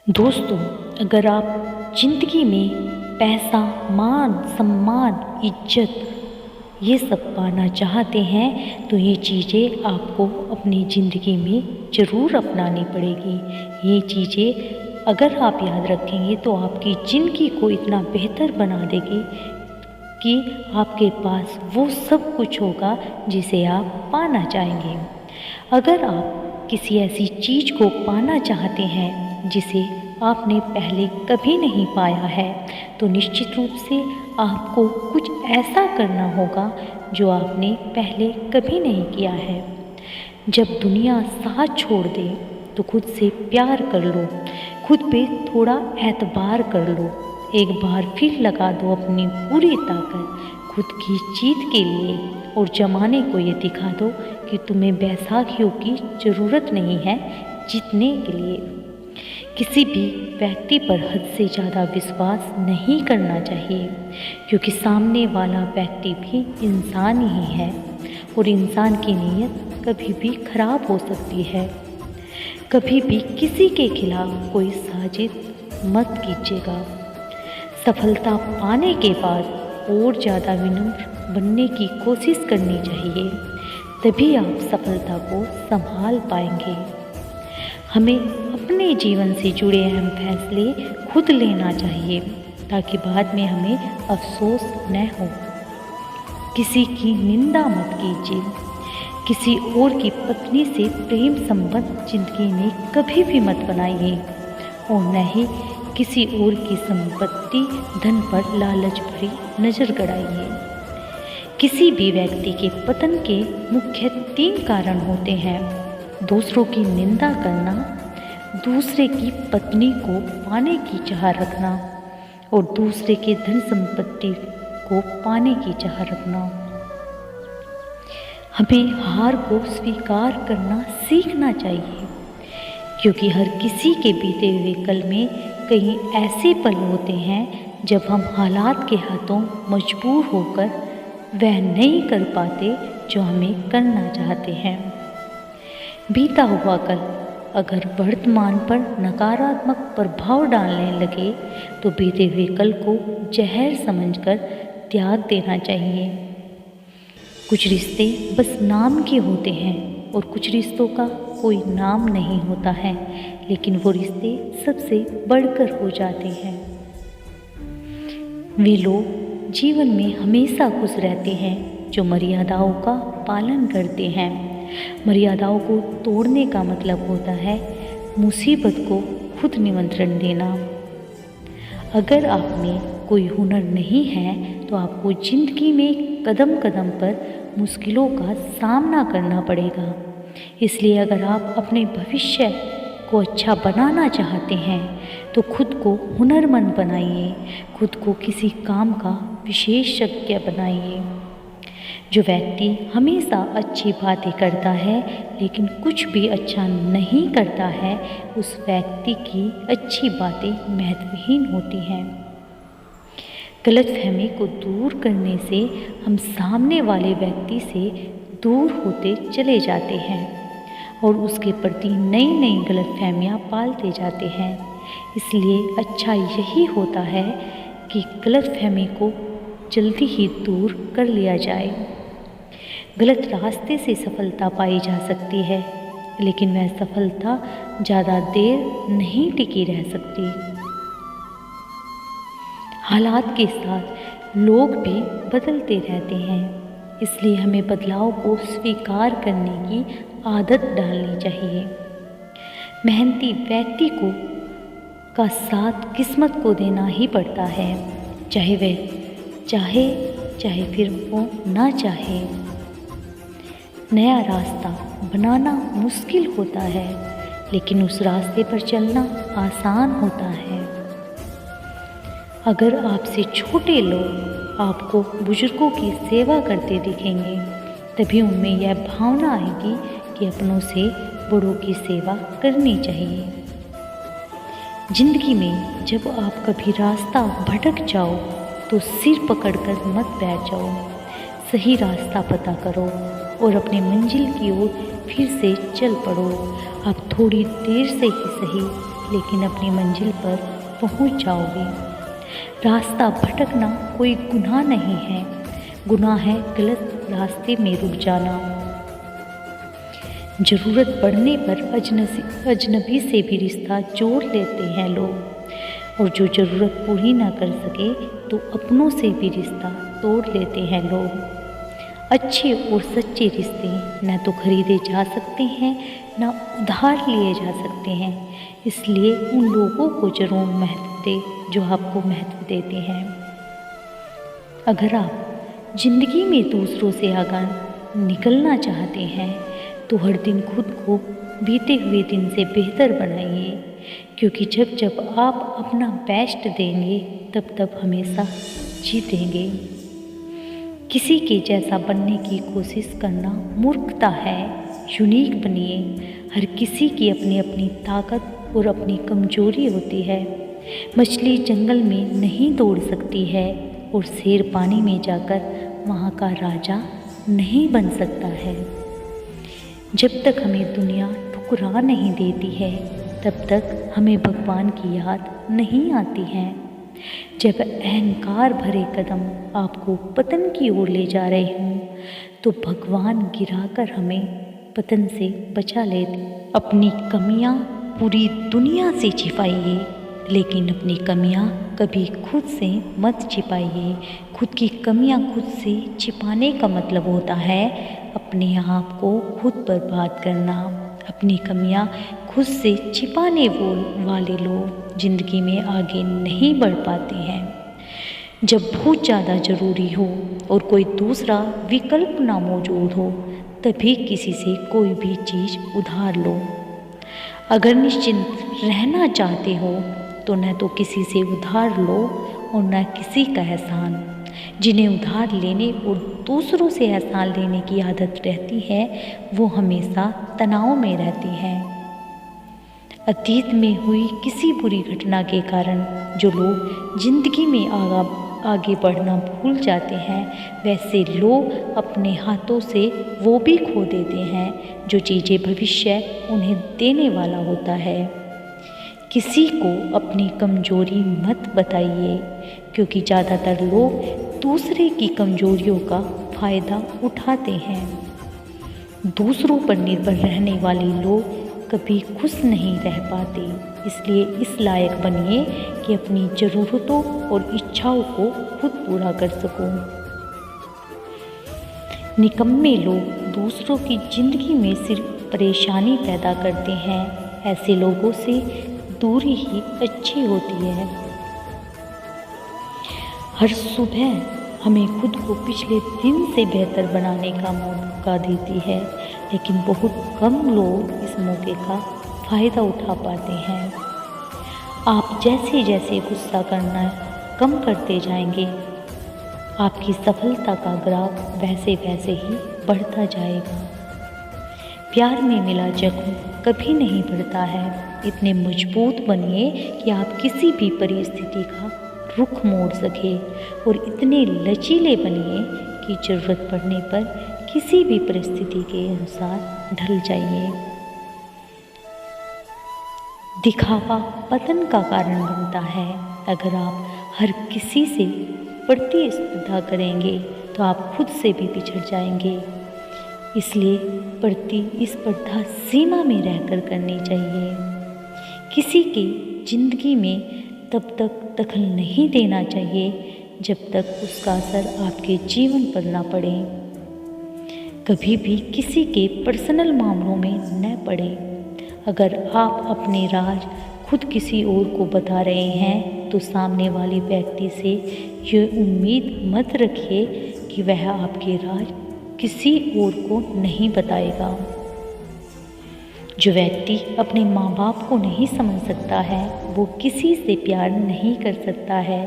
दोस्तों, अगर आप ज़िंदगी में पैसा, मान, सम्मान, इज्जत ये सब पाना चाहते हैं तो ये चीज़ें आपको अपनी ज़िंदगी में ज़रूर अपनानी पड़ेगी। ये चीज़ें अगर आप याद रखेंगे तो आपकी ज़िंदगी को इतना बेहतर बना देगी कि आपके पास वो सब कुछ होगा जिसे आप पाना चाहेंगे। अगर आप किसी ऐसी चीज़ को पाना चाहते हैं जिसे आपने पहले कभी नहीं पाया है तो निश्चित रूप से आपको कुछ ऐसा करना होगा जो आपने पहले कभी नहीं किया है। जब दुनिया साथ छोड़ दे तो खुद से प्यार कर लो, खुद पे थोड़ा एतबार कर लो, एक बार फिर लगा दो अपनी पूरी ताकत खुद की जीत के लिए और ज़माने को ये दिखा दो कि तुम्हें बैसाखियों की ज़रूरत नहीं है जीतने के लिए। किसी भी व्यक्ति पर हद से ज़्यादा विश्वास नहीं करना चाहिए क्योंकि सामने वाला व्यक्ति भी इंसान ही है और इंसान की नीयत कभी भी खराब हो सकती है। कभी भी किसी के खिलाफ कोई साजिश मत कीजिएगा। सफलता पाने के बाद और ज़्यादा विनम्र बनने की कोशिश करनी चाहिए, तभी आप सफलता को संभाल पाएंगे। हमें अपने जीवन से जुड़े अहम फैसले खुद लेना चाहिए ताकि बाद में हमें अफसोस न हो। किसी की निंदा मत कीजिए। किसी और की पत्नी से प्रेम संबंध जिंदगी में कभी भी मत बनाइए और न ही किसी और की संपत्ति धन पर लालच भरी नज़र गड़ाइए। किसी भी व्यक्ति के पतन के मुख्य 3 कारण होते हैं: दूसरों की निंदा करना, दूसरे की पत्नी को पाने की चाह रखना और दूसरे के धन संपत्ति को पाने की चाह रखना। हमें हार को स्वीकार करना सीखना चाहिए क्योंकि हर किसी के बीते हुए कल में कई ऐसे पल होते हैं जब हम हालात के हाथों मजबूर होकर वह नहीं कर पाते जो हमें करना चाहते हैं। बीता हुआ कल अगर वर्तमान पर नकारात्मक प्रभाव डालने लगे तो बीते हुए कल को जहर समझकर त्याग देना चाहिए। कुछ रिश्ते बस नाम के होते हैं और कुछ रिश्तों का कोई नाम नहीं होता है, लेकिन वो रिश्ते सबसे बढ़कर हो जाते हैं। वे लोग जीवन में हमेशा खुश रहते हैं जो मर्यादाओं का पालन करते हैं। मर्यादाओं को तोड़ने का मतलब होता है मुसीबत को खुद निमंत्रण देना। अगर आप में कोई हुनर नहीं है तो आपको ज़िंदगी में कदम कदम पर मुश्किलों का सामना करना पड़ेगा। इसलिए अगर आप अपने भविष्य को अच्छा बनाना चाहते हैं तो खुद को हुनरमंद बनाइए, खुद को किसी काम का विशेषज्ञ बनाइए। जो व्यक्ति हमेशा अच्छी बातें करता है लेकिन कुछ भी अच्छा नहीं करता है, उस व्यक्ति की अच्छी बातें महत्वहीन होती हैं। गलतफहमी को दूर करने से हम सामने वाले व्यक्ति से दूर होते चले जाते हैं और उसके प्रति नई नई गलतफहमियाँ पालते जाते हैं। इसलिए अच्छा यही होता है कि गलतफहमी को जल्दी ही दूर कर लिया जाए। गलत रास्ते से सफलता पाई जा सकती है लेकिन वह सफलता ज़्यादा देर नहीं टिकी रह सकती। हालात के साथ लोग भी बदलते रहते हैं, इसलिए हमें बदलाव को स्वीकार करने की आदत डालनी चाहिए। मेहनती व्यक्ति को का साथ किस्मत को देना ही पड़ता है, चाहे वह चाहे फिर वो ना चाहे। नया रास्ता बनाना मुश्किल होता है लेकिन उस रास्ते पर चलना आसान होता है। अगर आपसे छोटे लोग आपको बुजुर्गों की सेवा करते दिखेंगे तभी उनमें यह भावना आएगी कि अपनों से बड़ों की सेवा करनी चाहिए। जिंदगी में जब आप कभी रास्ता भटक जाओ तो सिर पकड़कर मत बैठ जाओ, सही रास्ता पता करो और अपनी मंजिल की ओर फिर से चल पड़ो। आप थोड़ी देर से ही सही लेकिन अपनी मंजिल पर पहुंच जाओगे। रास्ता भटकना कोई गुनाह नहीं है, गुनाह है गलत रास्ते में रुक जाना। ज़रूरत पड़ने पर अजनबी से भी रिश्ता जोड़ लेते हैं लोग, और जो ज़रूरत पूरी ना कर सके तो अपनों से भी रिश्ता तोड़ लेते हैं लोग। अच्छे और सच्चे रिश्ते न तो खरीदे जा सकते हैं न उधार लिए जा सकते हैं, इसलिए उन लोगों को जरूर महत्व दे जो आपको महत्व देते हैं। अगर आप जिंदगी में दूसरों से आगे निकलना चाहते हैं तो हर दिन खुद को बीते हुए दिन से बेहतर बनाइए, क्योंकि जब जब आप अपना बेस्ट देंगे तब तब हमेशा जीतेंगे। किसी के जैसा बनने की कोशिश करना मूर्खता है। यूनिक बनिए। हर किसी की अपनी अपनी ताकत और अपनी कमजोरी होती है। मछली जंगल में नहीं दौड़ सकती है और शेर पानी में जाकर वहाँ का राजा नहीं बन सकता है। जब तक हमें दुनिया ठुकरा नहीं देती है तब तक हमें भगवान की याद नहीं आती है। जब अहंकार भरे कदम आपको पतन की ओर ले जा रहे हों तो भगवान गिराकर हमें पतन से बचा लेते। अपनी कमियां पूरी दुनिया से छिपाइए, लेकिन अपनी कमियां कभी खुद से मत छिपाइए। खुद की कमियां खुद से छिपाने का मतलब होता है अपने आप को खुद बर्बाद करना। अपनी कमियां खुद से छिपाने वाले लोग ज़िंदगी में आगे नहीं बढ़ पाते हैं। जब बहुत ज़्यादा ज़रूरी हो और कोई दूसरा विकल्प ना मौजूद हो तभी किसी से कोई भी चीज़ उधार लो। अगर निश्चिंत रहना चाहते हो तो न तो किसी से उधार लो और न किसी का एहसान। जिन्हें उधार लेने और दूसरों से एहसान लेने की आदत रहती है वो हमेशा तनाव में रहती हैं। अतीत में हुई किसी बुरी घटना के कारण जो लोग जिंदगी में आगे बढ़ना भूल जाते हैं, वैसे लोग अपने हाथों से वो भी खो देते हैं जो चीज़ें भविष्य उन्हें देने वाला होता है। किसी को अपनी कमजोरी मत बताइए, क्योंकि ज़्यादातर लोग दूसरे की कमजोरियों का फ़ायदा उठाते हैं। दूसरों पर निर्भर रहने वाले लोग कभी खुश नहीं रह पाते, इसलिए इस लायक बनिए कि अपनी ज़रूरतों और इच्छाओं को खुद पूरा कर सको। निकम्मे लोग दूसरों की ज़िंदगी में सिर्फ परेशानी पैदा करते हैं। ऐसे लोगों से दूरी ही अच्छी होती है। हर सुबह हमें खुद को पिछले दिन से बेहतर बनाने का मौका देती है, लेकिन बहुत कम लोग इस मौके का फ़ायदा उठा पाते हैं। आप जैसे जैसे गुस्सा करना कम करते जाएंगे, आपकी सफलता का ग्राफ वैसे वैसे ही बढ़ता जाएगा। प्यार में मिला जख्म कभी नहीं बढ़ता है। इतने मजबूत बनिए कि आप किसी भी परिस्थिति का रुख मोड़ सके, और इतने लचीले बनिए कि ज़रूरत पड़ने पर किसी भी परिस्थिति के अनुसार ढल जाइए। दिखावा पतन का कारण बनता है। अगर आप हर किसी से प्रतिस्पर्धा करेंगे तो आप खुद से भी पिछड़ जाएंगे। इसलिए प्रतिस्पर्धा सीमा में रहकर करनी चाहिए। किसी की जिंदगी में तब तक दखल नहीं देना चाहिए जब तक उसका असर आपके जीवन पर ना पड़े। कभी भी किसी के पर्सनल मामलों में न पड़े। अगर आप अपने राज खुद किसी और को बता रहे हैं तो सामने वाले व्यक्ति से ये उम्मीद मत रखिए कि वह आपके राज किसी और को नहीं बताएगा। जो व्यक्ति अपने माँ बाप को नहीं समझ सकता है वो किसी से प्यार नहीं कर सकता है।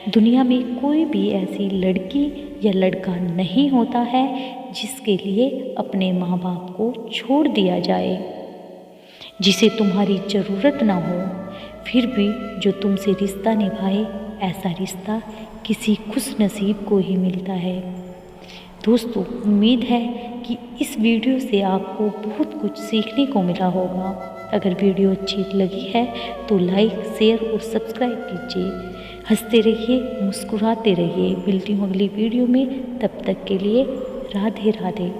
दुनिया में कोई भी ऐसी लड़की या लड़का नहीं होता है जिसके लिए अपने माँ बाप को छोड़ दिया जाए, जिसे तुम्हारी ज़रूरत ना हो फिर भी जो तुमसे रिश्ता निभाए। ऐसा रिश्ता किसी खुश नसीब को ही मिलता है। दोस्तों, उम्मीद है कि इस वीडियो से आपको बहुत कुछ सीखने को मिला होगा। अगर वीडियो अच्छी लगी है तो लाइक, शेयर और सब्सक्राइब कीजिए। हंसते रहिए, मुस्कुराते रहिए। मिलती हूँ अगली वीडियो में, तब तक के लिए राधे राधे।